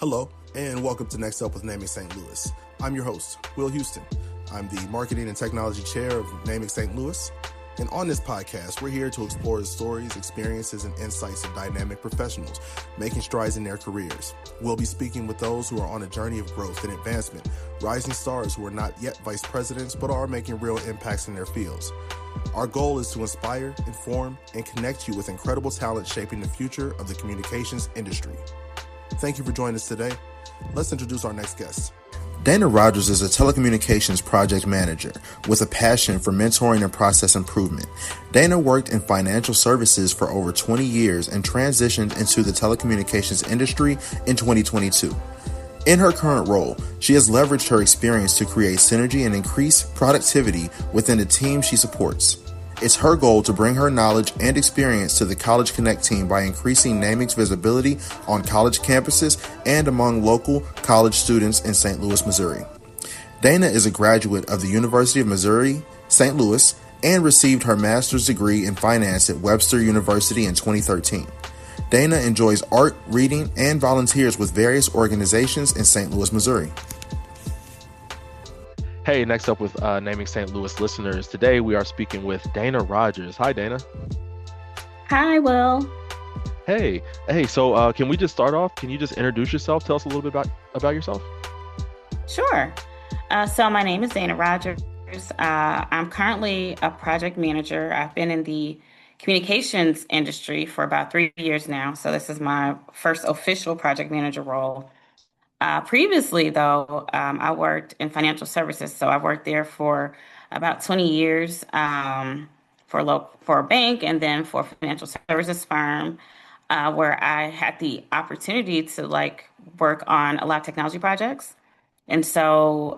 Hello, and welcome to Next Up with Naming St. Louis. I'm your host, Will Houston. I'm the Marketing and Technology Chair of Naming St. Louis. And on this podcast, we're here to explore the stories, experiences, and insights of dynamic professionals making strides in their careers. We'll be speaking with those who are on a journey of growth and advancement, rising stars who are not yet vice presidents but are making real impacts in their fields. Our goal is to inspire, inform, and connect you with incredible talent shaping the future of the communications industry. Thank you for joining us today. Let's introduce our next guest. Dana Rogers is a telecommunications project manager with a passion for mentoring and process improvement. Dana worked in financial services for over 20 years and transitioned into the telecommunications industry in 2022. In her current role, she has leveraged her experience to create synergy and increase productivity within the team she supports. It's her goal to bring her knowledge and experience to the College Connect team by increasing Naming's visibility on college campuses and among local college students in St. Louis, Missouri. Dana is a graduate of the University of Missouri, St. Louis, and received her master's degree in finance at Webster University in 2013. Dana enjoys art, reading, and volunteers with various organizations in St. Louis, Missouri. Hey, next up with Naming St. Louis listeners. Today we are speaking with Dana Rogers. Hi, Dana. Hi, Will. Hey. So can we just start off? Can you just introduce yourself? Tell us a little bit about yourself. Sure. So my name is Dana Rogers. I'm currently a project manager. I've been in the communications industry for about 3 years now. So this is my first official project manager role. Previously, though, I worked in financial services. So I worked there for about 20 years for a bank and then for a financial services firm where I had the opportunity to work on a lot of technology projects. And so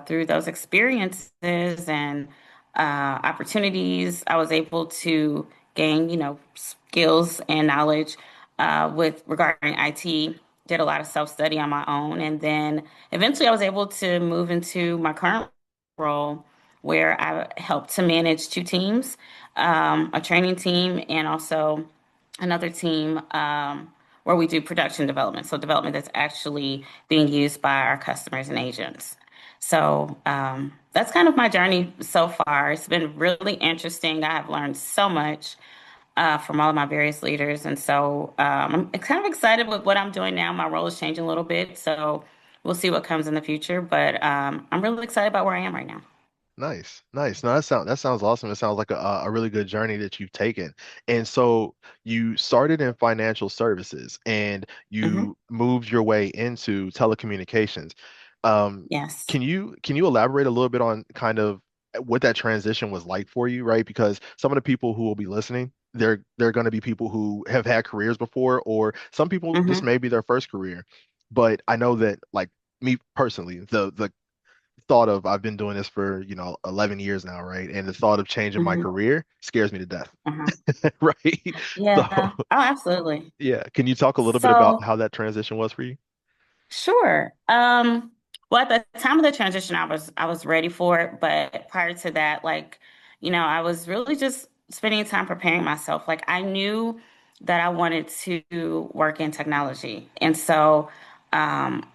through those experiences and opportunities, I was able to gain, skills and knowledge with regarding IT. Did a lot of self-study on my own, and then eventually I was able to move into my current role, where I help to manage two teams, a training team and also another team where we do production development. So development that's actually being used by our customers and agents. So that's kind of my journey so far. It's been really interesting. I have learned so much from all of my various leaders. And so I'm kind of excited with what I'm doing now. My role is changing a little bit. So we'll see what comes in the future. But I'm really excited about where I am right now. Nice. No, that sounds awesome. It sounds like a really good journey that you've taken. And so you started in financial services and Hmm. you moved your way into telecommunications. Um, Yes. can you elaborate a little bit on kind of what that transition was like for you, right? Because some of the people who will be listening, they're going to be people who have had careers before, or some people this Hmm. may be their first career. But I know that like me personally, the thought of I've been doing this for 11 years now, right? And the thought of changing my Hmm. career scares me to death. Hmm. Right? So Yeah. Oh, absolutely. yeah, can you talk a little bit about So how that transition was for you? sure. Well, at the time of the transition, I was ready for it, but prior to that, I was really just spending time preparing myself. Like I knew that I wanted to work in technology, and so um,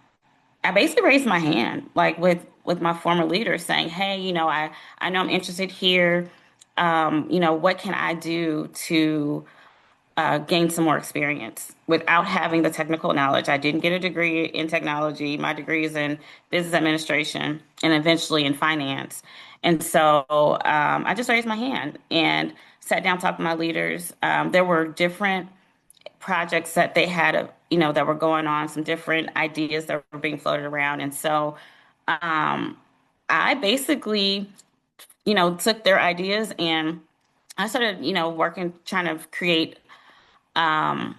I basically raised my hand, like with my former leader, saying, "Hey, I know I'm interested here. What can I do to gain some more experience without having the technical knowledge. I didn't get a degree in technology. My degree is in business administration and eventually in finance. And so I just raised my hand and sat down, talked to my leaders. There were different projects that they had, that were going on, some different ideas that were being floated around. And so um, I basically, took their ideas and I started, working, trying to create um,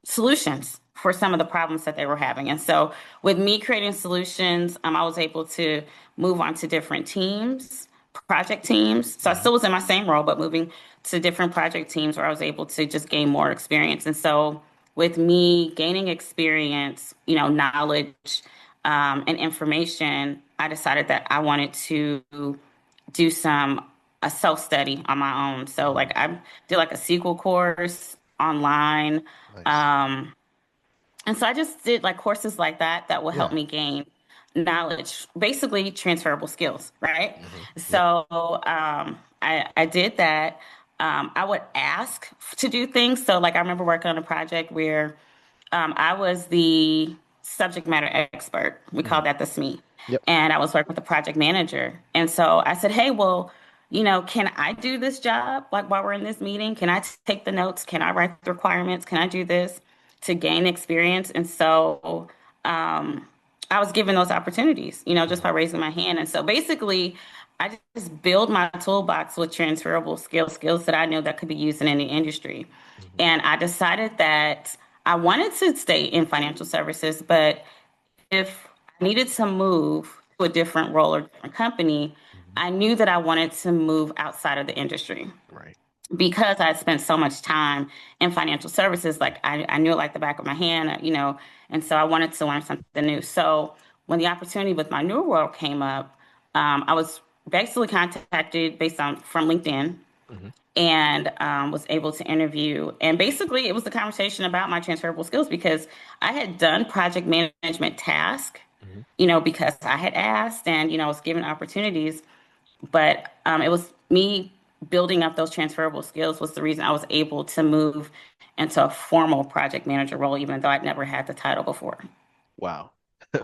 solutions for some of the problems that they were having. And so, with me creating solutions, I was able to move on to different teams, project teams. So, I Hmm. still was in my same role, but moving to different project teams where I was able to just gain more experience. And so, with me gaining experience, knowledge, and information, I decided that I wanted to do some a self study on my own. So Hmm. like I did like a SQL course online. Nice. Um, And so I just did like courses like that that will help Yeah. me gain knowledge, basically transferable skills, right? Yep. So I did that. I would ask to do things. So like I remember working on a project where I was the subject matter expert. We call Mhm. that the SME. Yep. And I was working with the project manager. And so I said, hey, well, can I do this job? Like while we're in this meeting, can I take the notes? Can I write the requirements? Can I do this to gain experience? And so I was given those opportunities, just Mhm. by raising my hand. And so basically, I just build my toolbox with transferable skills that I knew that could be used in any industry. Mhm. And I decided that I wanted to stay in financial services, but if I needed to move to a different role or different company, Mhm. I knew that I wanted to move outside of the industry Right. because I spent so much time in financial services. Like I knew it like the back of my hand, and so I wanted to learn something new. So when the opportunity with my new role came up, I was basically contacted based on from LinkedIn Mhm. and was able to interview. And basically, it was a conversation about my transferable skills because I had done project management tasks, Mhm. because I had asked and, was given opportunities. But it was me building up those transferable skills was the reason I was able to move into a formal project manager role, even though I'd never had the title before. Wow.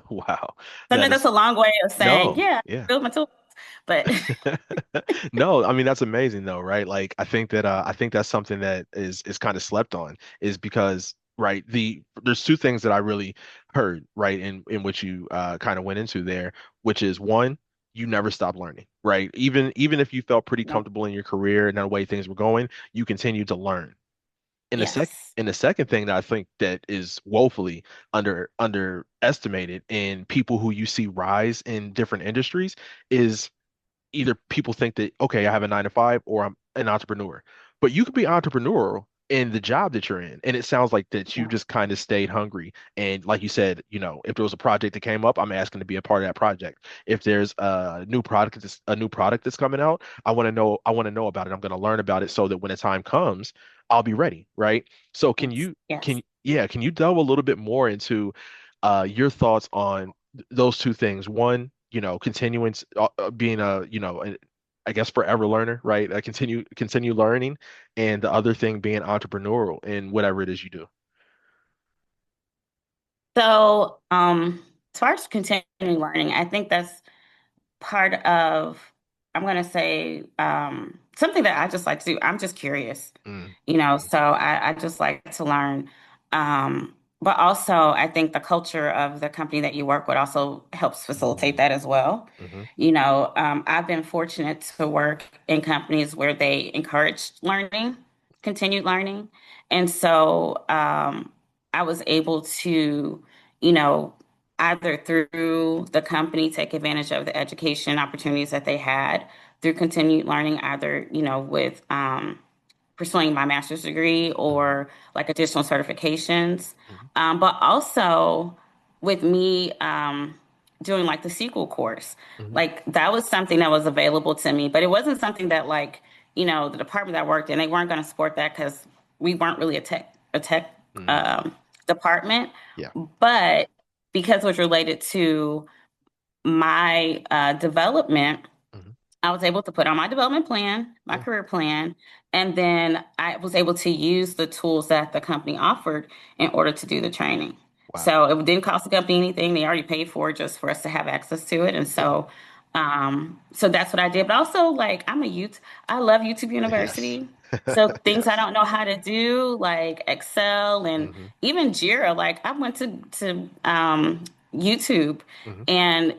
Wow. So I That know that's is a long way of saying, no. yeah, Yeah. build my tools. But No, I mean that's amazing though, right? Like I think that's something that is kind of slept on is because right there's two things that I really heard right in which you kind of went into there, which is one, you never stop learning, right? Even if you felt pretty yeah, comfortable in your career and the way things were going, you continue to learn. yes, And the second thing that I think that is woefully underestimated in people who you see rise in different industries is either people think that, okay, I have a 9 to 5 or I'm an entrepreneur. But you could be entrepreneurial in the job that you're in. And it sounds like that you yeah, just kind of stayed hungry. And like you said, if there was a project that came up, I'm asking to be a part of that project. If there's a new product that's coming out, I want to know about it. I'm going to learn about it so that when the time comes, I'll be ready, right? So yes, yes. can you delve a little bit more into your thoughts on those two things? One, continuing being I guess forever learner, right? Continue learning, and the other thing being entrepreneurial in whatever it is you do. So, as far as continuing learning, I think that's part of, I'm going to say, something that I just like to do. I'm just curious, Mm, so I just like to learn. But also, I think the culture of the company that you work with also helps facilitate mm, that as well. mhm, I've been fortunate to work in companies where they encourage learning, continued learning. And so I was able to, you know, either through the company take advantage of the education opportunities that they had through continued learning, either, with pursuing my master's degree mhm, or like additional certifications. mhm, But also with me doing like the sequel course, mhm, like that was something that was available to me, but it wasn't something that like, the department that I worked in, they weren't going to support that because we weren't really a tech mhm. um, department. Yeah. But because it was related to my development, Mhm, I was able to put on my development plan, my yeah. career plan, and then I was able to use the tools that the company offered in order to do the training. Wow. So it didn't cost the company anything. They already paid for it just for us to have access to it. And Yeah. so that's what I did. But also, like, I love YouTube Yes. University. So things I Yes. don't know how to do, like Excel and Hmm. even Jira, like I went to YouTube Hmm. and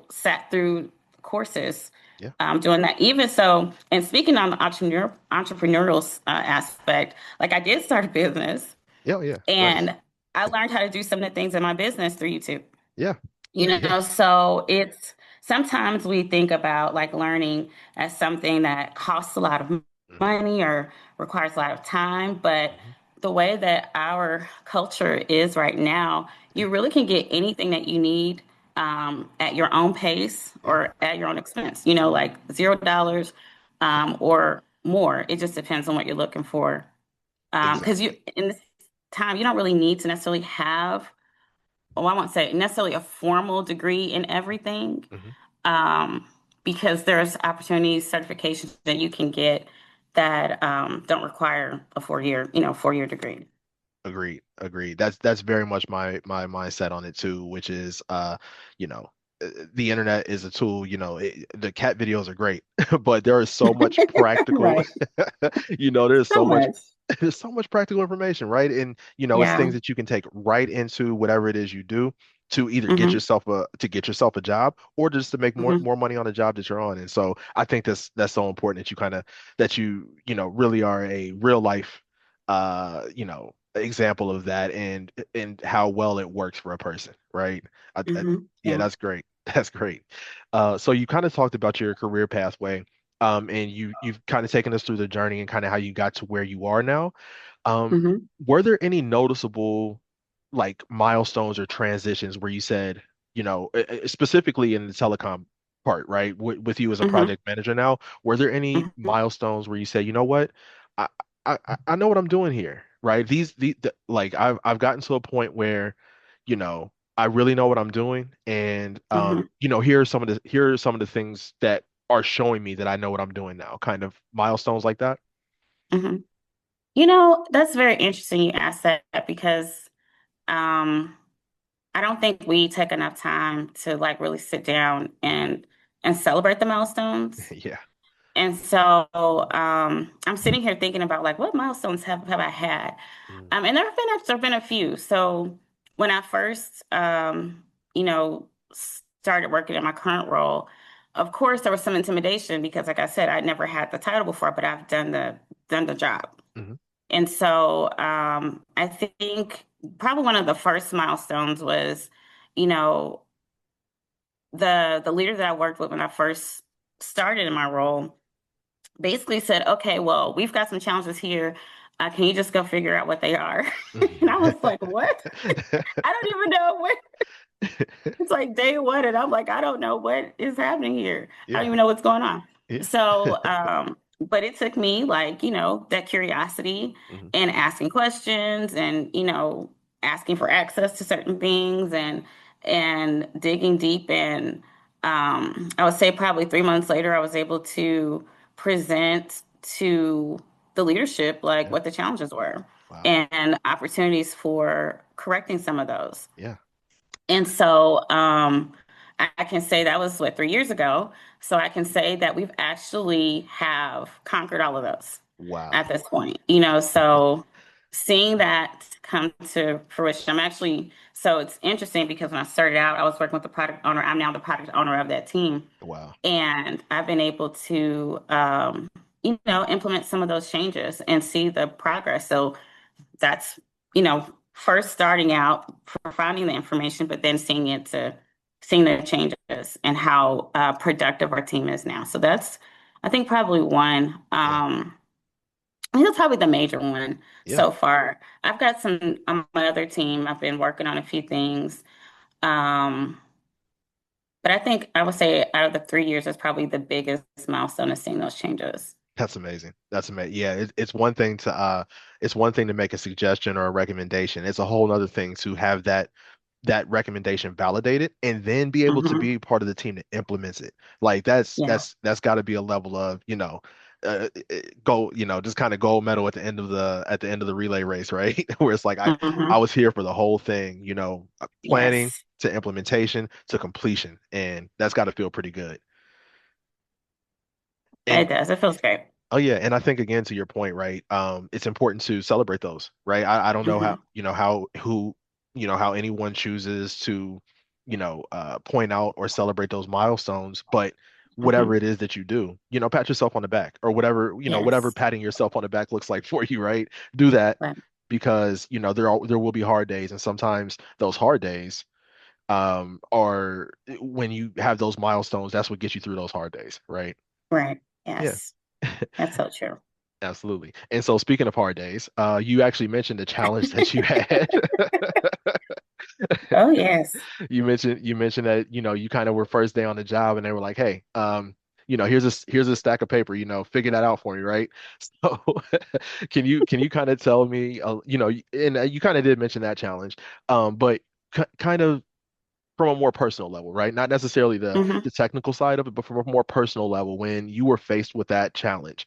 sat through courses Yeah. doing that. Even so, and speaking on the entrepreneurial aspect, like I did start a business, Yeah. Yeah. Nice. and I learned how to do some of the things in my business through YouTube. Yeah. Yeah. So it's sometimes we think about like learning as something that costs a lot of Hmm. money or requires a lot of time, but Hmm. the way that our culture is right now, Yeah. you really can get anything that you need at your own pace Yeah. or at your own expense, like $0 or more. It just depends on what you're looking for. Because Exactly. time, you don't really need to necessarily have, well, I won't say necessarily a formal degree in everything, Hmm. um, because there's opportunities, certifications that you can get that don't require a 4 year, 4 year degree. Agreed, agreed. That's very much my mindset on it too, which is you know, the internet is a tool, the cat videos are great, but there is so much practical, Right. there's So so much much. there's so much practical information, right? And it's Yeah. things that you can take right into whatever it is you do to either Hmm. get yourself a job or just to make more Hmm. more money on the job that you're on. And so I think that's so important that really are a real life example of that and how well it works for a person, right? Yeah, Yeah. that's great. That's great. So you kind of talked about your career pathway, and you've kind of taken us through the journey and kind of how you got to where you are now. Um, Hmm. were there any noticeable like milestones or transitions where you said, specifically in the telecom part, right? With you as a Hmm. project manager now, were there any Hmm. milestones where you say, you know what? I I know what I'm doing here, right? Like I've gotten to a point where, I really know what I'm doing, and Hmm. here are some of the things that are showing me that I know what I'm doing now, kind of milestones like that. Hmm. That's very interesting you asked that because um, I don't think we take enough time to like really sit down and celebrate the milestones. Yeah. And so I'm sitting here thinking about like what milestones have I had? Mm, And there have been a few. So when I first you know, started working in my current role, of course there was some intimidation because like I said, I'd never had the title before, but I've done the job. mhm, And so I think probably one of the first milestones was, you know, the leader that I worked with when I first started in my role basically said, okay, well, we've got some challenges here. Can you just go figure out what they are? And I was mhm. like, what? I don't even know what. It's like day one, and I'm like, I don't know what is happening here. I don't Yeah. even know what's going on. Yeah. So, but it took me like, that curiosity Mhm. and asking questions and, asking for access to certain things and digging deep. And I would say probably 3 months later, I was able to present to the leadership like Yeah. what the challenges were Wow. and opportunities for correcting some of those. Yeah. And so I can say that was what 3 years ago. So I can say that we've actually have conquered all of those at Wow. this point. So seeing that come to fruition, I'm actually so it's interesting because when I started out, I was working with the product owner. I'm now the product owner of that team, Wow. and I've been able to implement some of those changes and see the progress. So that's, first starting out for finding the information, but then seeing the changes and how productive our team is now. So that's, I think, probably one. Yeah. I think that's probably the major one Yeah. so far. I've got some on my other team. I've been working on a few things. Um, but I think I would say out of the 3 years, that's probably the biggest milestone is seeing those changes. That's amazing. That's amazing. Yeah, it's one thing to make a suggestion or a recommendation. It's a whole other thing to have that recommendation validated and then be able to Hmm. be part of the team that implements it. Like that's Yeah. that's that's got to be a level of, gold, just kind of gold medal at the end of the relay race, right? Where it's like I Hmm. was here for the whole thing, planning Yes, to implementation to completion, and that's got to feel pretty good. And it does. It feels great. oh yeah, and I think again to your point, right? It's important to celebrate those, right? I don't know how, Hmm. how anyone chooses to, point out or celebrate those milestones, but whatever Hmm. it is that you do, pat yourself on the back or whatever, whatever Yes. patting yourself on the back looks like for you, right? Do that Right. because, there will be hard days, and sometimes those hard days are when you have those milestones, that's what gets you through those hard days, right? Right. Yeah. Yes. That's so true. Absolutely. And so speaking of hard days, you actually mentioned the challenge that you had. Oh, yes. You mentioned that, you kind of were first day on the job and they were like, "Hey, here's a stack of paper, figure that out for me, right? So can you kind of tell me, and you kind of did mention that challenge, but kind of from a more personal level, right? Not necessarily Hmm. the technical side of it, but from a more personal level, when you were faced with that challenge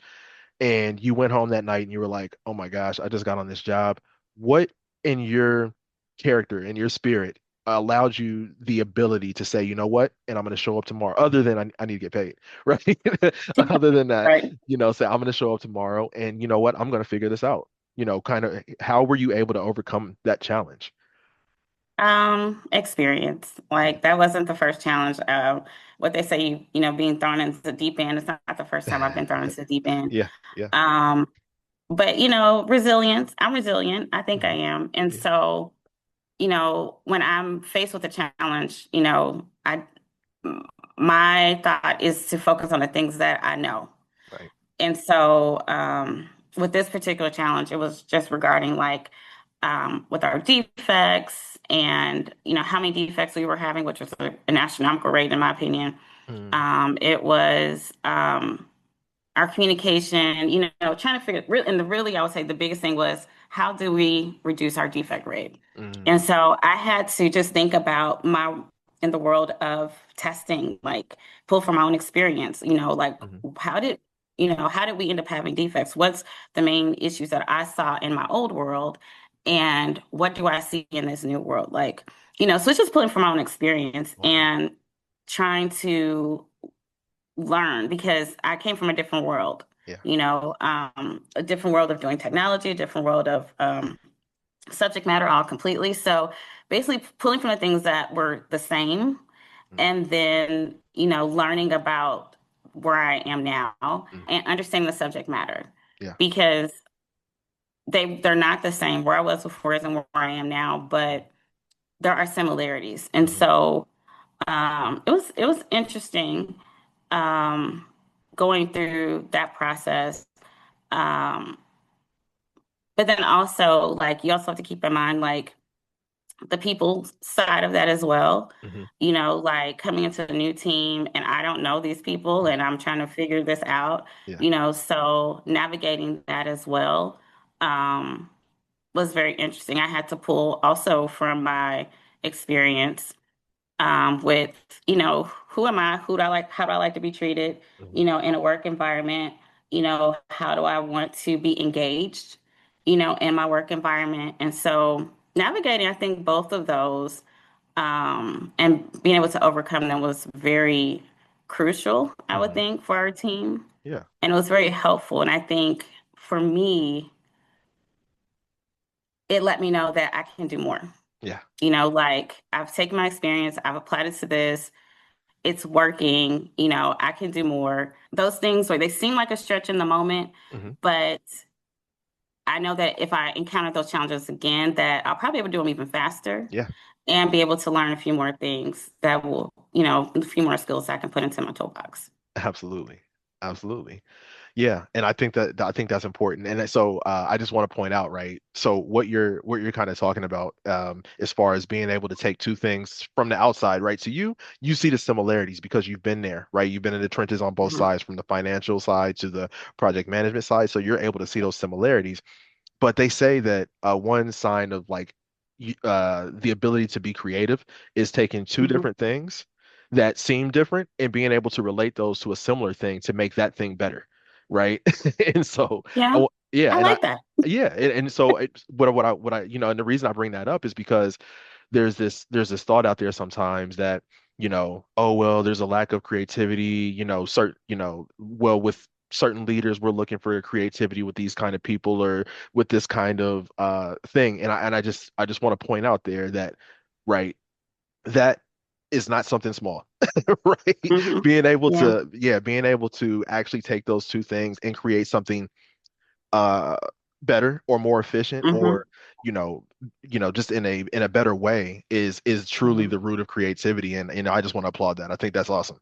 and you went home that night and you were like, "Oh my gosh, I just got on this job." What in your character, in your spirit, allowed you the ability to say, "You know what? And I'm going to show up tomorrow." Other than I need to get paid, right? Other than that, Right. say I'm going to show up tomorrow, and you know what? I'm going to figure this out. Kind of how were you able to overcome that challenge? Experience. Mhm. Like that wasn't the first challenge. What they say, being thrown into the deep end. It's not the first time I've been thrown into the deep end. Yeah, yeah. Um, but resilience. I'm resilient. I think I Hmm. am. And Yeah, so, when I'm faced with a challenge, my thought is to focus on the things that I know. right. And so, with this particular challenge, it was just regarding like with our defects and how many defects we were having, which was an astronomical rate in my opinion. Mm, It was our communication, trying to figure, and really, I would say the biggest thing was how do we reduce our defect rate? mm, And so I had to just think about in the world of testing, like pull from my own experience, like mhm, how did, how did we end up having defects? What's the main issues that I saw in my old world? And what do I see in this new world? Like, so it's just pulling from my own experience wow. and trying to learn because I came from a different world, Yeah. a different world of doing technology, a different world of subject matter all completely. So basically pulling from the things that were the same Mm, and then, learning about where I am now mm, and understanding the subject matter yeah. because they're not the same. Where I was before isn't where I am now, but there are similarities. And Mm-hmm. so it was interesting um, going through that process. Um, but then also, like, you also have to keep in mind, like, the people side of that as well. Hmm. Like coming into a new team and I don't know these people Yeah. and I'm trying to figure this out, Yeah. so navigating that as well um, was very interesting. I had to pull also from my experience with, who am I? Who do I like? How do I like to be treated? Hmm. In a work environment, how do I want to be engaged, in my work environment? And so navigating, I think both of those and being able to overcome them was very crucial, I would Hmm. think, for our team. Yeah. And it was very helpful. And I think for me, it let me know that I can do more. Yeah. Like I've taken my experience, I've applied it to this, it's working, I can do more. Those things where they seem like a stretch in the moment, Hmm. but I know that if I encounter those challenges again, that I'll probably be able to do them even faster Yeah. and be able to learn a few more things that will, a few more skills I can put into my toolbox. Absolutely. Absolutely. Yeah, and I think that's important. And so I just want to point out, right? So what you're kind of talking about, as far as being able to take two things from the outside, right? So you see the similarities because you've been there, right? You've been in the trenches on both Mhm. sides, from the financial side to the project management side. So you're able to see those similarities. But they say that one sign of like the ability to be creative is taking two Mhm. different things that seem different and being able to relate those to a similar thing to make that thing better, right? And so, Yeah, yeah, I and like that. yeah, and so what I and the reason I bring that up is because there's this thought out there sometimes that oh well, there's a lack of creativity, certain well, with certain leaders we're looking for creativity with these kind of people or with this kind of thing, and I just want to point out there that, right, that is not something small. Right? Hmm. Yeah. Being able to actually take those two things and create something uh better or more efficient, Hmm. or you know just in a better way, is truly Hmm. the root of creativity. And I just want to applaud that. I think that's awesome.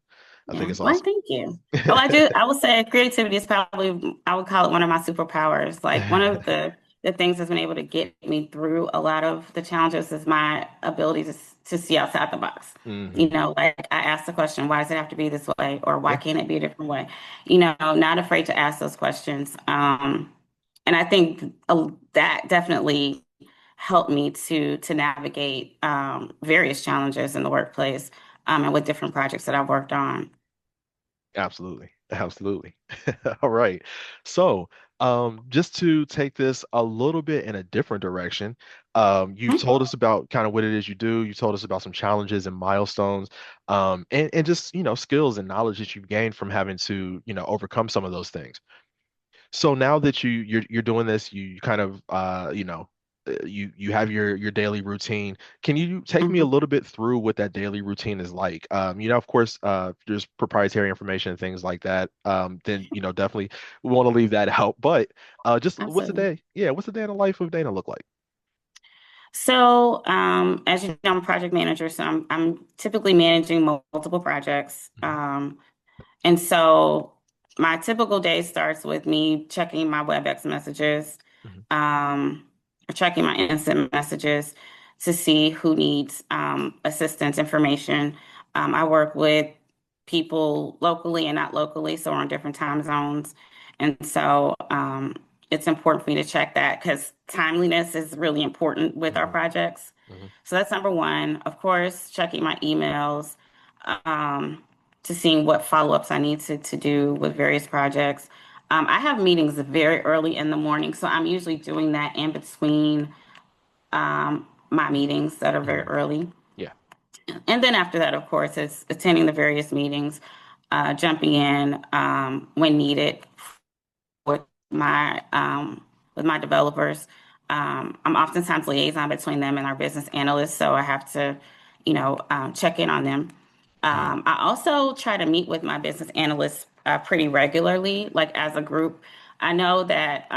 I think Yeah. it's Well, awesome. thank you. Well, I would say creativity is probably, I would call it one of my superpowers. Like one of the the things that's been able to get me through a lot of the challenges is my ability to see outside the box. Hmm. Like I asked the question, why does it have to be this way? Or why Yeah, can't it be a different way? Not afraid to ask those questions. And I think that definitely helped me to navigate various challenges in the workplace and with different projects that I've worked on. absolutely. Absolutely. All right. So, just to take this a little bit in a different direction, you've Mhm. told us about kind of what it is you do. You told us about some challenges and milestones, and just, skills and knowledge that you've gained from having to, overcome some of those things. So now that you're doing this, you kind of you have your daily routine. Can you take me a Mhm. little bit through what that daily routine is like? Of course, if there's proprietary information and things like that. Then definitely we want to leave that out. But just what's a Absolutely. day? Yeah, what's a day in the life of Dana look like? So, as you know, I'm a project manager, so I'm typically managing multiple projects. Hmm. And so my typical day starts with me checking my WebEx messages, Hmm. um, or checking my instant messages to see who needs assistance information. I work with people locally and not locally, so we're on different time zones. And so it's important for me to check that because timeliness is really important with our Hmm. projects. Hmm. So that's number one. Of course, checking my emails. Um, to seeing what follow-ups I need to do with various projects. I have meetings very early in the morning, so I'm usually doing that in between my meetings that are very Hmm. early. Yeah. And then after that, of course, it's attending the various meetings, jumping in when needed with my developers. I'm oftentimes liaison between them and our business analysts, so I have to, check in on them. Hmm. I also try to meet with my business analysts pretty regularly, like as a group. I know that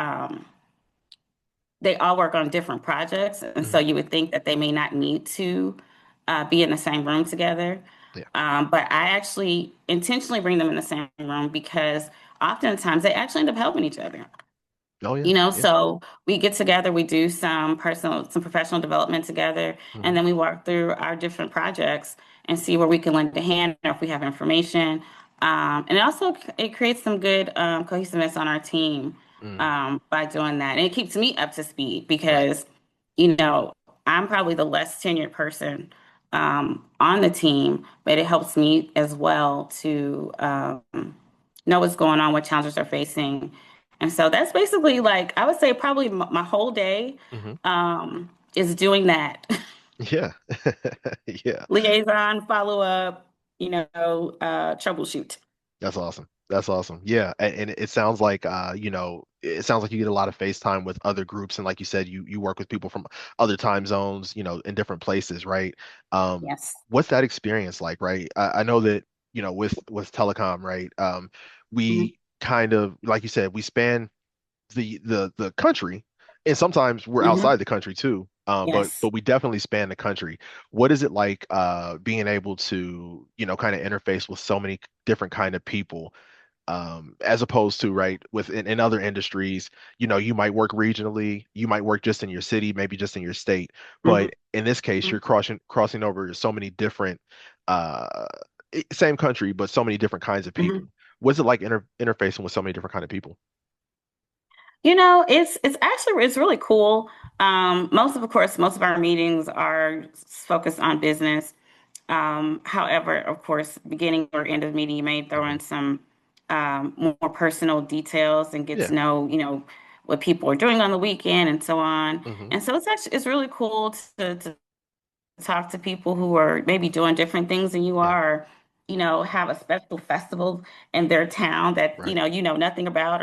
they all work on different projects, and Hmm. so you would think that they may not need to be in the same room together. Yeah. But I actually intentionally bring them in the same room because oftentimes they actually end up helping each other. Oh yeah. Yeah. So we get together, we do some professional development together, and Hmm. then we walk through our different projects and see where we can lend a hand or if we have information. And it creates some good cohesiveness on our team Mm. by doing that. And it keeps me up to speed Right. because, you know, I'm probably the less tenured person on the team, but it helps me as well to know what's going on, what challenges they're facing. And so that's basically like, I would say probably my whole day Hmm. is doing that. Yeah. Yeah. Liaison, follow up, troubleshoot. That's awesome. That's awesome. Yeah, and it sounds like it sounds like you get a lot of FaceTime with other groups, and like you said, you work with people from other time zones, in different places, right? Yes. What's that experience like, right? I know that, with telecom, right? Mhm. We kind of, like you said, we span the country, and sometimes we're Mhm. outside the country too. But Yes. we definitely span the country. What is it like being able to, kind of interface with so many different kind of people, as opposed to, right, in other industries, you might work regionally, you might work just in your city, maybe just in your state, but Mhm. in this case, you're crossing over so many different uh same country, but so many different kinds of Mhm. people. What's it like interfacing with so many different kind of people? It's really cool. Most of our meetings are focused on business. However, of course, beginning or end of the meeting, you may throw Hmm. in some more personal details and get Yeah. to know, what people are doing on the weekend and so on. Hmm. And so it's really cool to talk to people who are maybe doing different things than you Yeah. are, or, have a special festival in their town that, Right. you know nothing about,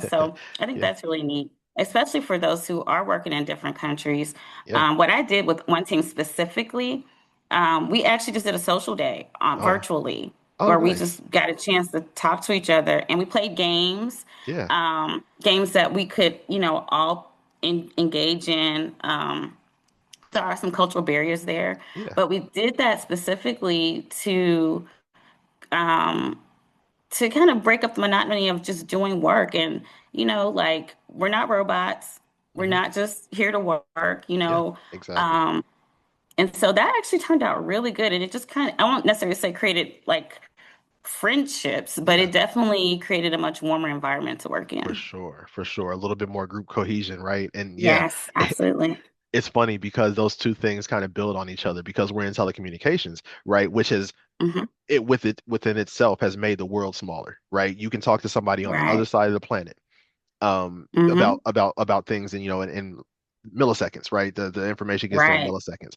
so I think Yeah. that's really neat, especially for those who are working in different countries. Yeah. What I did with one team specifically, we actually just did a social day Oh. virtually Oh, where we nice. just got a chance to talk to each other and we played games, Yeah. games that we could, all engage in. There are some cultural barriers there, Yeah. but we did that specifically um, to kind of break up the monotony of just doing work. And, like we're not robots. We're Hmm. not just here to work, you Yeah, know. exactly. Um, and so that actually turned out really good. And it just kind of, I won't necessarily say created like friendships, but Yeah, it definitely created a much warmer environment to work for in. sure, for sure. A little bit more group cohesion, right? And yeah, Yes, absolutely. it's funny because those two things kind of build on each other because we're in telecommunications, right? Which is Hmm. it within itself has made the world smaller, right? You can talk to somebody on the other Right. side of the planet Hmm. about things and in milliseconds, right? The information gets there in Right. milliseconds.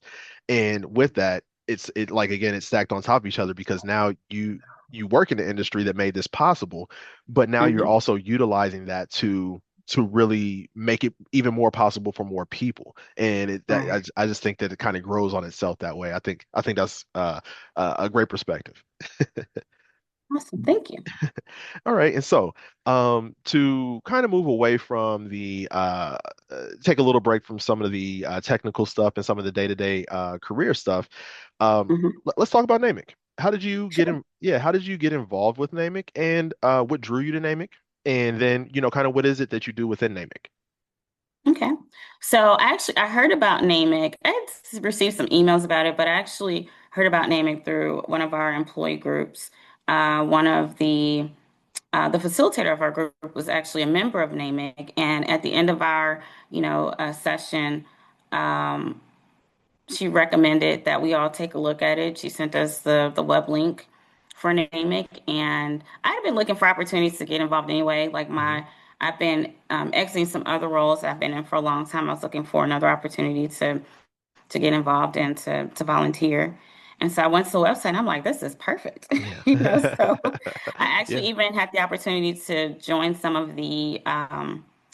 And with that, it like again, it's stacked on top of each other because now you work in the industry that made this possible, but now you're Hmm. also utilizing that to really make it even more possible for more people. And Right. I just think that it kind of grows on itself that way. I think that's a great perspective. Awesome. Thank you. All right, and so to kind of move away from take a little break from some of the technical stuff and some of the day-to-day career stuff, Hmm. let's talk about Namic. How did you get Sure. in? Yeah, how did you get involved with Namic, and what drew you to Namic? And then kind of what is it that you do within Namic? Okay. So I heard about Namic. I had received some emails about it, but I actually heard about Namic through one of our employee groups. One of the facilitator of our group was actually a member of NAMIC, and at the end of our, session, um, she recommended that we all take a look at it. She sent us the web link for NAMIC, and I had been looking for opportunities to get involved anyway. Hmm. I've been exiting some other roles I've been in for a long time. I was looking for another opportunity to get involved and to volunteer. And so I went to the website and I'm like, this is perfect. Yeah. So I Yeah. actually even had the opportunity to join some of the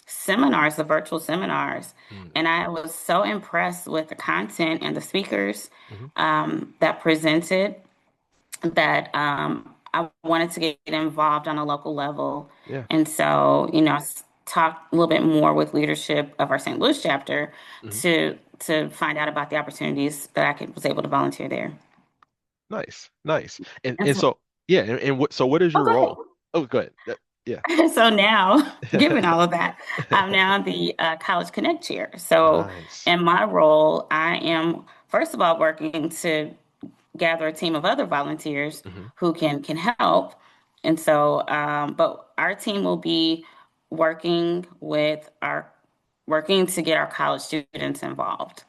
seminars, the virtual seminars. Mm-hmm. And I was so impressed with the content and the speakers Hmm. that presented that I wanted to get involved on a local level. Yeah. And so, talked a little bit more with leadership of our St. Louis chapter Hmm. to find out about the opportunities that was able to volunteer there. Nice, nice. And And so, so yeah, and what is oh, your role? Oh, go ahead. Yeah. so now, given all of that, I'm now the College Connect chair. So, Nice. in my role, I am first of all working to gather a team of other volunteers Hmm. who can help. And so, but our team will be working with our working to get our college students involved.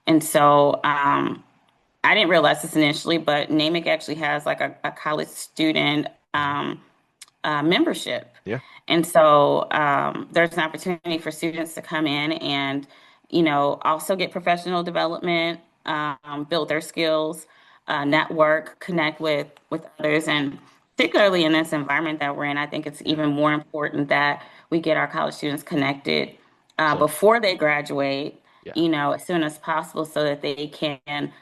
And so, I didn't realize this initially, but NAMIC actually has like a college student Hmm. membership. Yeah. And so there's an opportunity for students to come in and, also get professional development, build their skills, network, connect with others. And particularly in this environment that we're in, I think it's Yeah. even more important that we get our college students connected So true. before they graduate, Yeah. as soon as possible so that they can,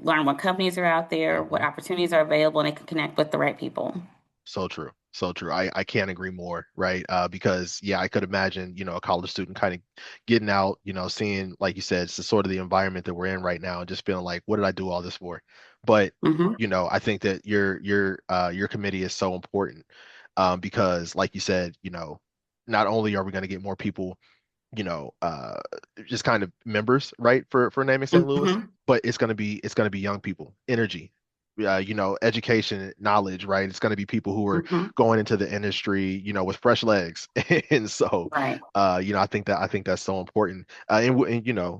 learn what companies are out there, what Hmm. opportunities are available, and they can connect with the right people. So true. So true. I can't agree more, right? Because yeah, I could imagine, a college student kind of getting out, seeing, like you said, it's the sort of the environment that we're in right now and just feeling like, what did I do all this for? But, Hmm. I think that your committee is so important because like you said, not only are we going to get more people you know, uh, just kind of members, right, for naming St. Louis, Hmm. but it's gonna be young people, energy, education, knowledge, right? It's gonna be people who are Hmm. going into the industry, with fresh legs, and so, Right. I think that's so important. And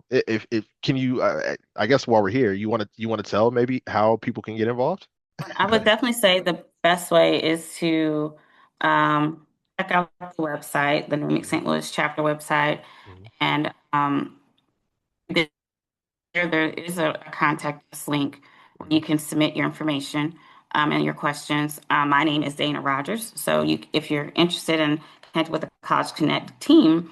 if can you, I guess while we're here, you want to tell maybe how people can get involved? I Go would ahead. definitely say the best way is to um, check out the website, the New York Mhm. St. Louis chapter website, Mhm. and there is a contact us link where Mhm. you can submit your information and your questions. My name is Dana Rogers. So Mhm. if you're interested in connecting with the College Connect team,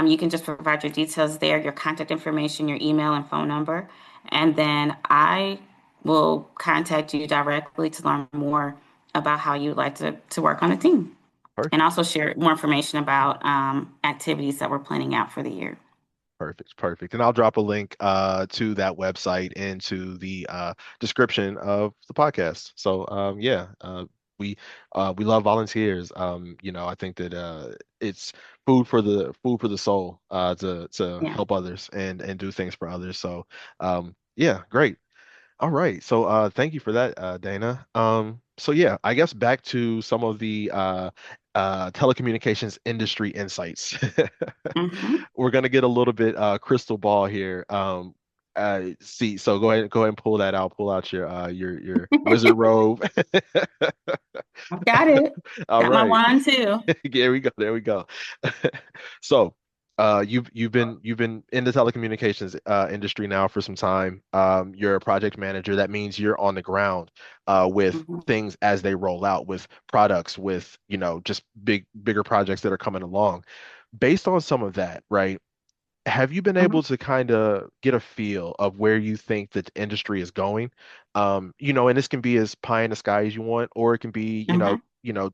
you can just provide your details there, your contact information, your email and phone number, and then I will contact you directly to learn more about how you'd like to work on the team and Perfect. also share more information about activities that we're planning out for the year. Perfect, perfect. And I'll drop a link to that website into the description of the podcast. So yeah, we love volunteers. I think that it's food for the soul to Yeah. help others and do things for others. So yeah, great. All right. So thank you for that, Dana. So yeah, I guess back to some of the telecommunications industry insights. Hmm. We're gonna get a little bit crystal ball here. See, so go ahead and pull that out. Pull out your wizard robe. I've got it. All Got my right. wine too. There we go. There we go. So, you've been in the telecommunications industry now for some time. You're a project manager. That means you're on the ground with Hmm. things as they roll out, with products, with just bigger projects that are coming along. Based on some of that, right? Have you been able Hmm. to kind of get a feel of where you think that the industry is going? And this can be as pie in the sky as you want, or it can be, Hmm.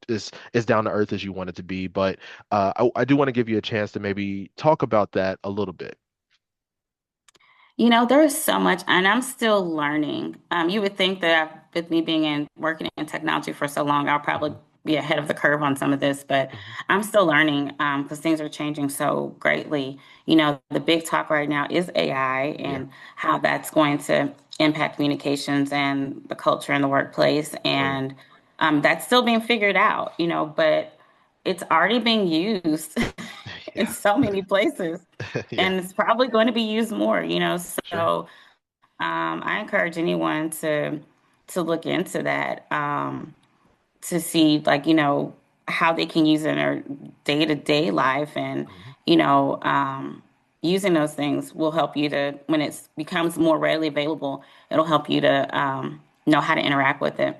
as down to earth as you want it to be. But I do want to give you a chance to maybe talk about that a little bit. There's so much, and I'm still learning. You would think that with me being in working in technology for so long, I'll probably Hmm. be ahead of the curve on some of this, but Hmm. I'm still learning because things are changing so greatly. The big talk right now is AI Yeah, and how that's going to impact communications and the culture in the workplace, right. and that's still being figured out. But it's already being used in Yeah, so many places yeah, and it's probably going to be used more. sure. So I encourage anyone to look into that to see like how they can use it in their day-to-day life and Hmm. you know using those things will help you to when it becomes more readily available, it'll help you to know how to interact with it.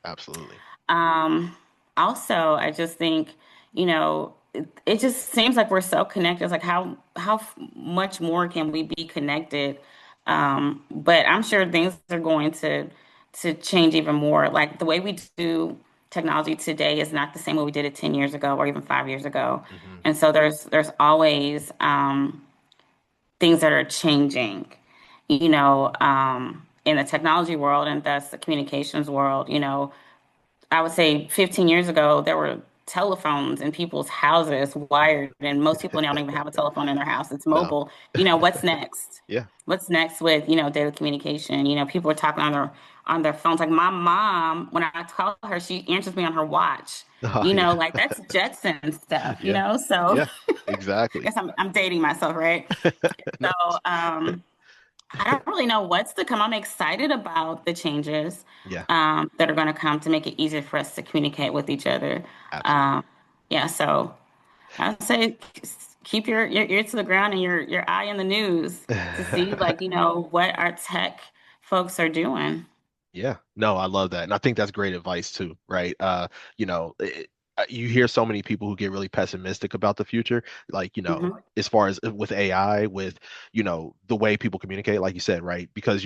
Absolutely. Um, Also, I just think, it just seems like we're so connected. It's like much more can we be connected? But I'm sure things are going to change even more. Like the way we do technology today is not the same way we did it 10 years ago or even 5 years ago. Hmm. And so there's always things that are changing, in the technology world and thus the communications world. I would say 15 years ago, there were telephones in people's houses wired, and most people now don't even have a telephone in their house. It's No. mobile. What's next? Yeah. What's next with, daily communication? People are talking on their phones. Like my mom, when I call her, she answers me on her watch. Oh, yeah. Like that's Jetson stuff, Yeah. so Yeah. I Exactly. guess I'm dating myself, right? So, Nice. I don't really know what's to come. I'm excited about the changes Yeah, that are going to come to make it easier for us to communicate with each other. absolutely. Um, yeah, so I'd say keep your ear to the ground and your eye in the news to see like, what our tech folks are doing. Yeah, no, I love that. And I think that's great advice too, right? You hear so many people who get really pessimistic about the future, like, Hmm. as far as with AI, with, the way people communicate, like you said, right? Because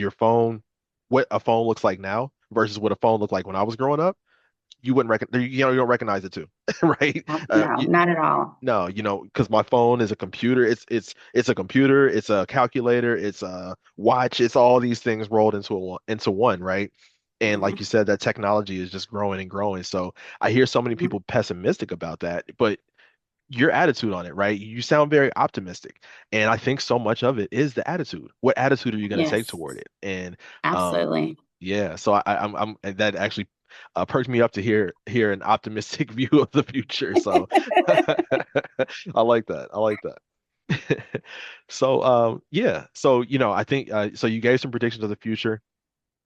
what a phone looks like now versus what a phone looked like when I was growing up, you wouldn't you don't recognize it too, right? No, not at all. No, because my phone is a computer. It's a computer. It's a calculator. It's a watch. It's all these things rolled into one, right? And like you Hmm. said, that technology is just growing and growing. So I hear so many people pessimistic about that, but your attitude on it, right? You sound very optimistic, and I think so much of it is the attitude. What attitude are you going to take Yes, toward it? And um, absolutely. yeah, so and that actually perked me up to hear an optimistic view of the future. So I like that. I like that. So yeah, so I think so you gave some predictions of the future.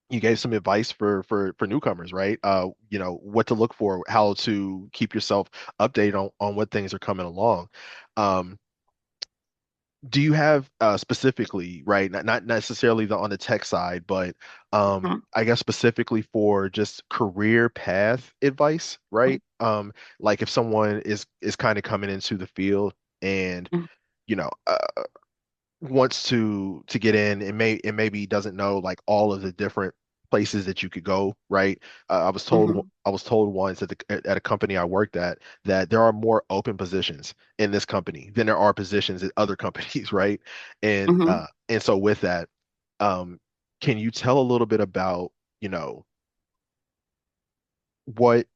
You gave some advice for newcomers, right? What to look for, how to keep yourself updated on what things are coming along. Um, do you have specifically, right? Not necessarily on the tech side, but Mhm. I guess specifically for just career path advice, right? Like if someone is kind of coming into the field and Mhm. you know wants to get in and maybe doesn't know like all of the different places that you could go, right? Mhm. I was told once at a company I worked at that there are more open positions in this company than there are positions at other companies, right? Mhm. And so with that, um, can you tell a little bit about, what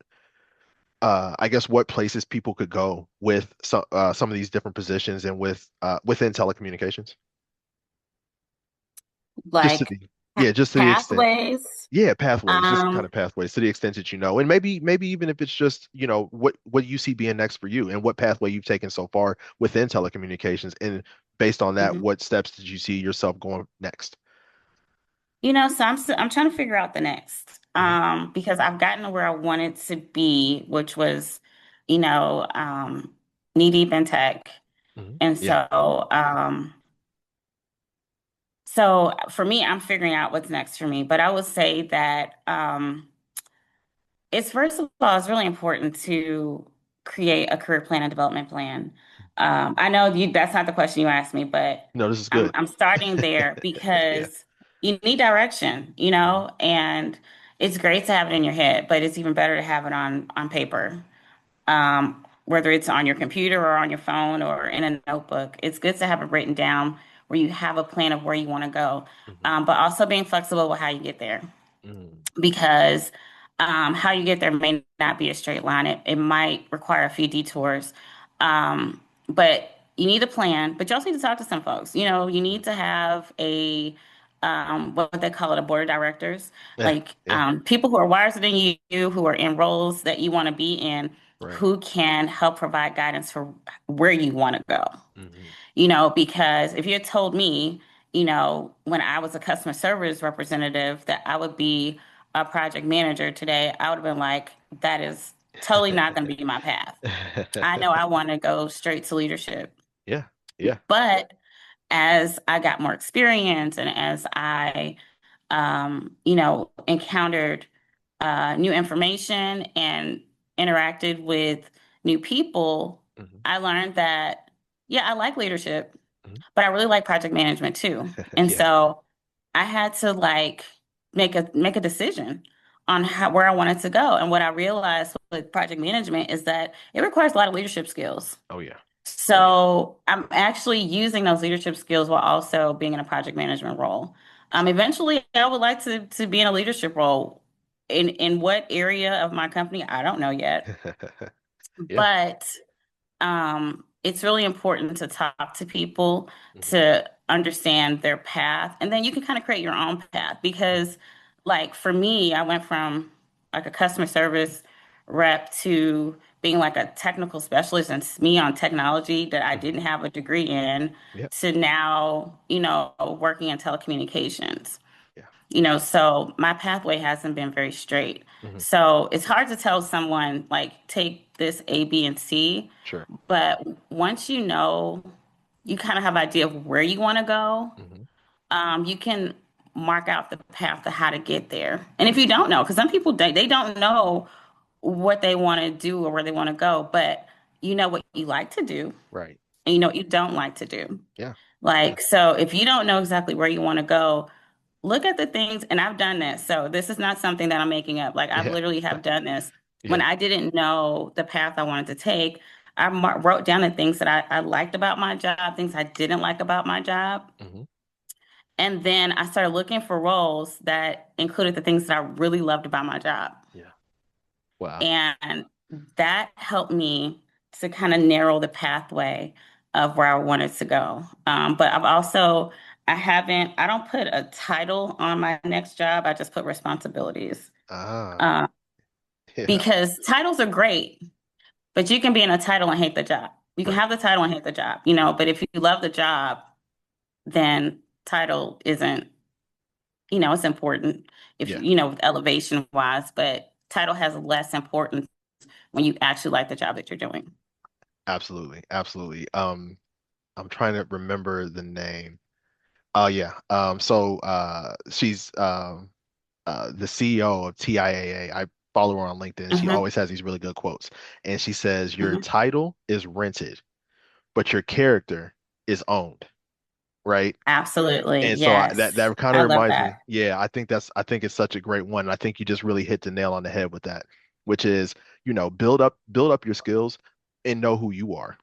I guess what places people could go with some of these different positions and within telecommunications. Just to Like the yeah, just to the extent. pathways. Yeah, pathways, just kind Um, of pathways to the extent that you know. And maybe even if it's just, what you see being next for you and what pathway you've taken so far within telecommunications. And based on that, mhm. what steps did you see yourself going next? So I'm trying to figure out the next, Hmm. because I've gotten to where I wanted to be, which was, you know, knee deep in tech. Hmm. And Yeah. so for me, I'm figuring out what's next for me. But I would say that it's first of all, it's really important to create a career plan and development plan. I know that's not the question you asked me, but No, this is I'm good. I'm starting there Yeah. because you need direction, Hmm. and it's great to have it in your head, but it's even better to have it on paper. Whether it's on your computer or on your phone or in a notebook, it's good to have it written down where you have a plan of where you want to go, Hmm. but also being flexible with how you get there Hmm. because how you get there may not be a straight line. It might require a few detours. But you need a plan, but you also need to talk to some folks. You need to have what they call it, a board of directors, Yeah. like Yeah. people who are wiser than you, who are in roles that you want to be in, Right. who can help provide guidance for where you want to go. Hmm. Because if you had told me, when I was a customer service representative that I would be a project manager today, I would have been like, that is totally not going to be my path. I know I want to go straight to leadership. Yeah. Yeah. But as I got more experience and as I encountered new information and interacted with new people, Hmm. I learned that, yeah, I like leadership, Hmm. but I really like project management too. And Yeah. so I had to like make a decision on where I wanted to go. And what I realized with project management is that it requires a lot of leadership skills. Oh yeah. Oh yeah. So I'm actually using those leadership skills while also being in a project management role. Eventually, I would like to be in a leadership role. In what area of my company, I don't know yet. Yeah. But it's really important to talk to people Hmm. to understand their path, and then you can kind of create your own path. Because, like for me, I went from like a customer service rep to being like a technical specialist and me on technology that I Hmm. didn't have a degree in Yeah. to now, working in telecommunications. Yeah. So my pathway hasn't been very straight. Hmm. So it's hard to tell someone like take this A, B, and C, Sure. but once you kind of have an idea of where you want to go, Hmm. you can mark out the path to how to get there. And if you don't know, because some people they don't know what they want to do or where they want to go, but you know what you like to do Right. and you know what you don't like to do. Yeah. Yeah. Like, so if you don't know exactly where you want to go, look at the things, and I've done this. So this is not something that I'm making up. Like, I've Yeah. literally have done this. When Yeah. I didn't know the path I wanted to take, I wrote down the things that I liked about my job, things I didn't like about my job. Hmm. And then I started looking for roles that included the things that I really loved about my job. Yeah. Wow. And that helped me to kind of narrow the pathway of where I wanted to go. But I don't put a title on my next job. I just put responsibilities. Ah. Uh, Yeah. because titles are great, but you can be in a title and hate the job. You can Right. have the title and hate the job, but if you love the job, then title isn't, it's important if Yeah. with elevation wise, but title has less importance when you actually like the job that you're doing. Absolutely. Absolutely. I'm trying to remember the name. Oh yeah. So she's the CEO of TIAA. I follow her on LinkedIn. She Hmm. always has these really good quotes. And she says, your Hmm. title is rented, but your character is owned, right? Absolutely. And so that Yes. that kind of I love reminds that. me, yeah, I think it's such a great one. And I think you just really hit the nail on the head with that, which is, build up your skills and know who you are.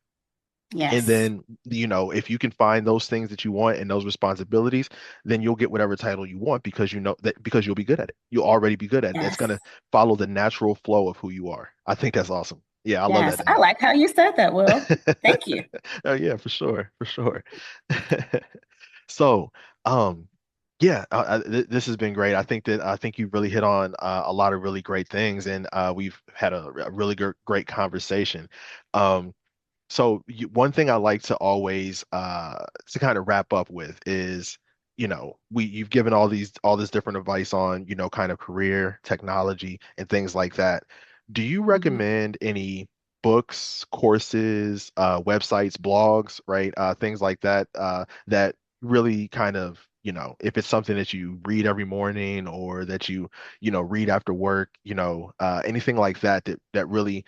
And Yes. then, if you can find those things that you want and those responsibilities, then you'll get whatever title you want because you know that because you'll be good at it. You'll already be good at it. That's Yes. going to follow the natural flow of who you are. I think that's awesome. Yeah, I love Yes. that, I Dana. like how you said that, Will. Thank you. Oh yeah, for sure, for sure. So, um, yeah, this has been great. I think you really hit on a lot of really great things, and we've had a really great conversation. Um, one thing I like to always to kind of wrap up with is, you've given all this different advice on, kind of career, technology, and things like that. Do you Mhm. recommend any books, courses, websites, blogs, right? Things like that that really kind of, if it's something that you read every morning or that read after work, anything like that that really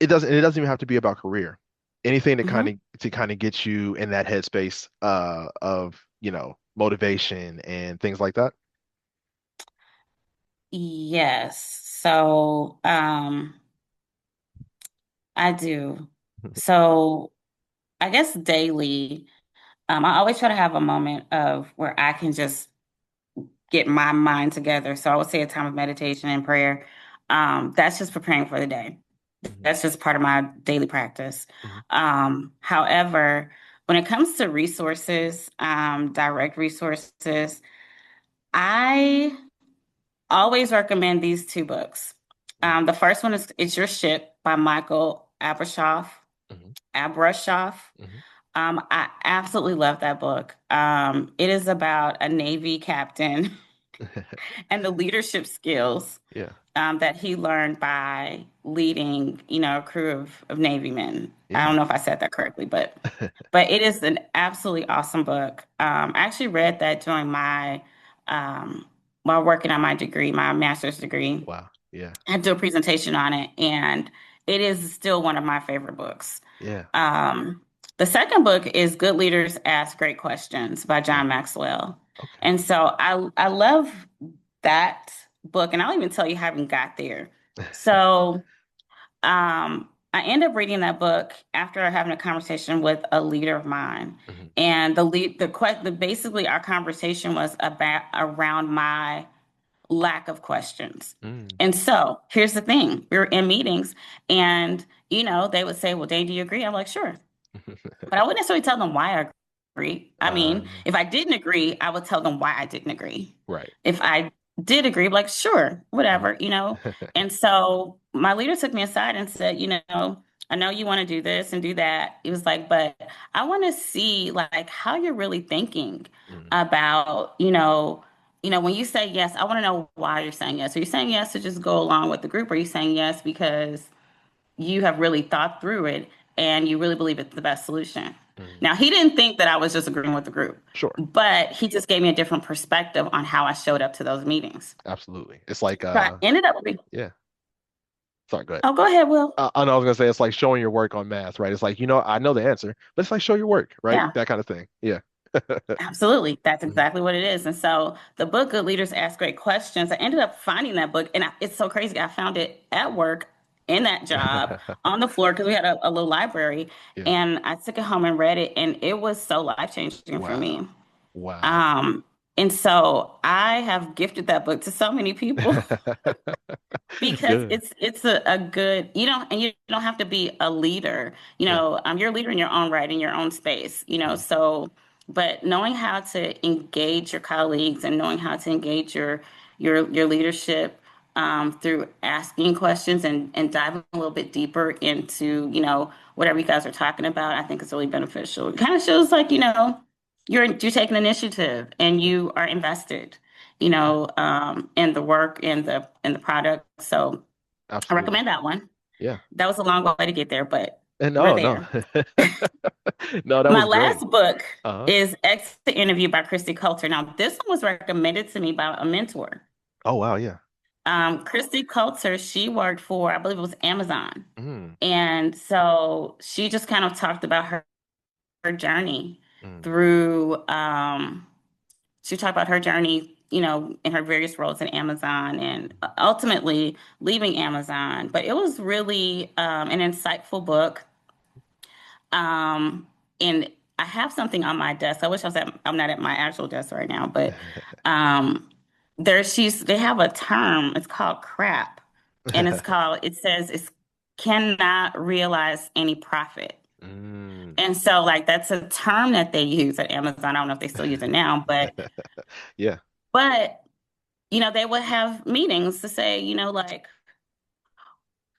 it doesn't even have to be about career, anything Mhm. to kind of get you in that headspace of motivation and things like that. Yes. So, I do. So, I guess daily, I always try to have a moment of where I can just get my mind together. So, I would say a time of meditation and prayer. That's just preparing for the day. Mhm, That's just part of my daily practice. mhm, However, when it comes to resources, direct resources, I always recommend these two books. mhm, The first one is It's Your Ship by Michael mhm, Abrashoff. mhm. I absolutely love that book. It is about a Navy captain and the leadership skills Yeah, that he learned by leading, a crew of Navy men. I don't yeah. know if I said that correctly, but it is an absolutely awesome book. I actually read that during my while working on my degree, my master's degree. Wow. Yeah, I had to do a presentation on it, and it is still one of my favorite books. yeah. Um, the second book is Good Leaders Ask Great Questions by Mm, John Maxwell. okay. And so I love that book, and I'll even tell you how I even got there. So I ended up reading that book after having a conversation with a leader of mine. Mhm, And basically our conversation was about around my lack of questions. mm. And so here's the thing. We were in meetings and, they would say, well, Dane, do you agree? I'm like, sure. But I wouldn't necessarily tell them why I agree. I mean, Yeah. if I didn't agree, I would tell them why I didn't agree. Right. If I did agree, like, sure, Mhm. whatever. And so my leader took me aside and said, I know you want to do this and do that. He was like, but I want to see like how you're really thinking Mm, about, when you say yes, I want to know why you're saying yes. Are you saying yes to just go along with the group? Or are you saying yes because you have really thought through it and you really believe it's the best solution? mm. Now, he didn't think that I was just agreeing with the group, Sure. but he just gave me a different perspective on how I showed up to those meetings. Absolutely. It's like So I ended up, yeah. Sorry, go ahead. oh, go ahead, Will. I know I was gonna say it's like showing your work on math, right? It's like, I know the answer, but it's like show your work, right? Yeah, That kind of thing. Yeah. absolutely. That's Mhm. exactly what it is. And so the book, Good Leaders Ask Great Questions, I ended up finding that book, and it's so crazy. I found it at work in that job on the floor because we had a little library, Yeah. and I took it home and read it, and it was so life-changing for Wow. me. Wow. Um, and so I have gifted that book to so many people because Good. it's a good, you don't have to be a leader. Yeah. You're a leader in your own right, in your own space, Mhm. so but knowing how to engage your colleagues and knowing how to engage your leadership through asking questions and diving a little bit deeper into, whatever you guys are talking about, I think it's really beneficial. It kind of shows like, you're taking initiative and Yeah. you are invested, Yeah. in the work and the product. So I Absolutely. recommend that one. Yeah. That was a long way to get there, but And we're no, no. there. No, that My was last great. book Uh-huh. is Exit Interview by Christy Coulter. Now, this one was recommended to me by a mentor. Oh wow, yeah. Christy Coulter, she worked for, I believe it was Amazon. Mm, And so she just kind of talked about her journey mm, through she talked about her journey, in her various roles in Amazon and ultimately leaving Amazon. But it was really an insightful book. And I have something on my desk. I wish I'm not at my actual desk right now, but um, they have a term. It's called crap, and it says it's cannot realize any profit. Mm. And so like that's a term that they use at Amazon. I don't know if they still use it now, Yeah. but they would have meetings to say, like,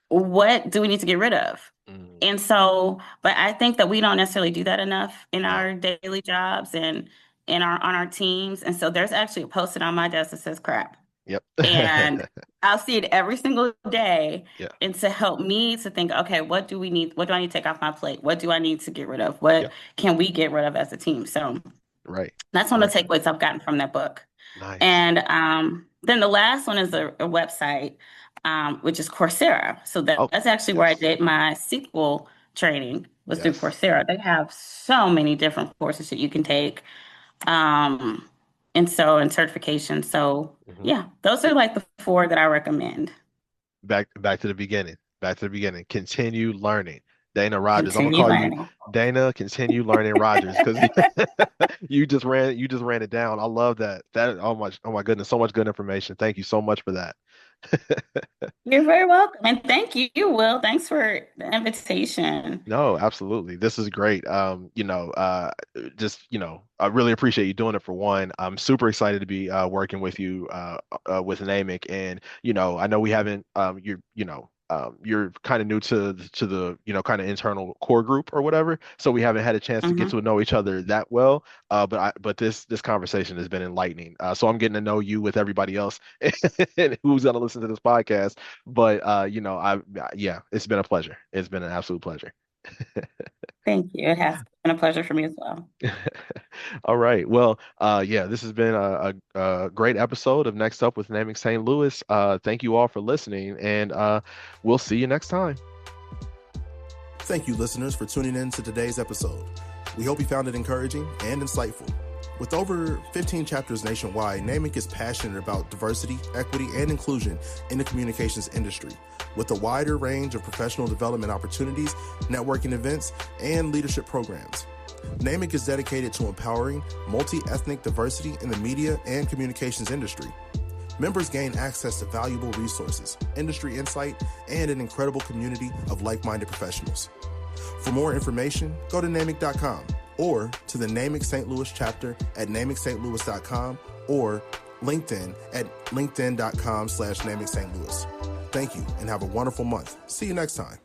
what do we need to get rid of? Mm. And so, but I think that we don't necessarily do that enough in No. our daily jobs and on our teams. And so there's actually a post-it on my desk that says crap. Yep. And I'll see it every single day. Yeah. And to help me to think, okay, what do we need? What do I need to take off my plate? What do I need to get rid of? What Yep. can we get rid of as a team? So Right. that's I one of like the that. takeaways I've gotten from that book. Nice. And then the last one is a website, which is Coursera. So Oh, that's actually where I yes. did my SQL training was through Yes. Coursera. They have so many different courses that you can take, um, and certification. So Hmm. yeah, those are like the four that I recommend. Back to the beginning. Back to the beginning. Continue learning. Dana Rogers. I'm gonna Continue call you learning. Dana. Continue learning Rogers because you just ran it down. I love that. Oh my goodness, so much good information. Thank you so much for that. You're very welcome. And thank you, Will. Thanks for the invitation. No, absolutely. This is great. I really appreciate you doing it for one. I'm super excited to be working with you with Namic, and I know we haven't you're kind of new to the kind of internal core group or whatever, so we haven't had a chance to get Hmm. to know each other that well. But this conversation has been enlightening. So I'm getting to know you with everybody else and who's gonna listen to this podcast. But yeah, it's been a pleasure. It's been an absolute pleasure. Thank you. It has been a pleasure for me as well. All right. Well, yeah, this has been a great episode of Next Up with Naming St. Louis. Thank you all for listening, and we'll see you next time. Thank you, listeners, for tuning in to today's episode. We hope you found it encouraging and insightful. With over 15 chapters nationwide, NAMIC is passionate about diversity, equity, and inclusion in the communications industry, with a wider range of professional development opportunities, networking events, and leadership programs. NAMIC is dedicated to empowering multi-ethnic diversity in the media and communications industry. Members gain access to valuable resources, industry insight, and an incredible community of like-minded professionals. For more information, go to NAMIC.com or to the NAMIC St. Louis chapter at NAMICSt.Louis.com or LinkedIn at LinkedIn.com/NAMIC St. Louis. Thank you and have a wonderful month. See you next time.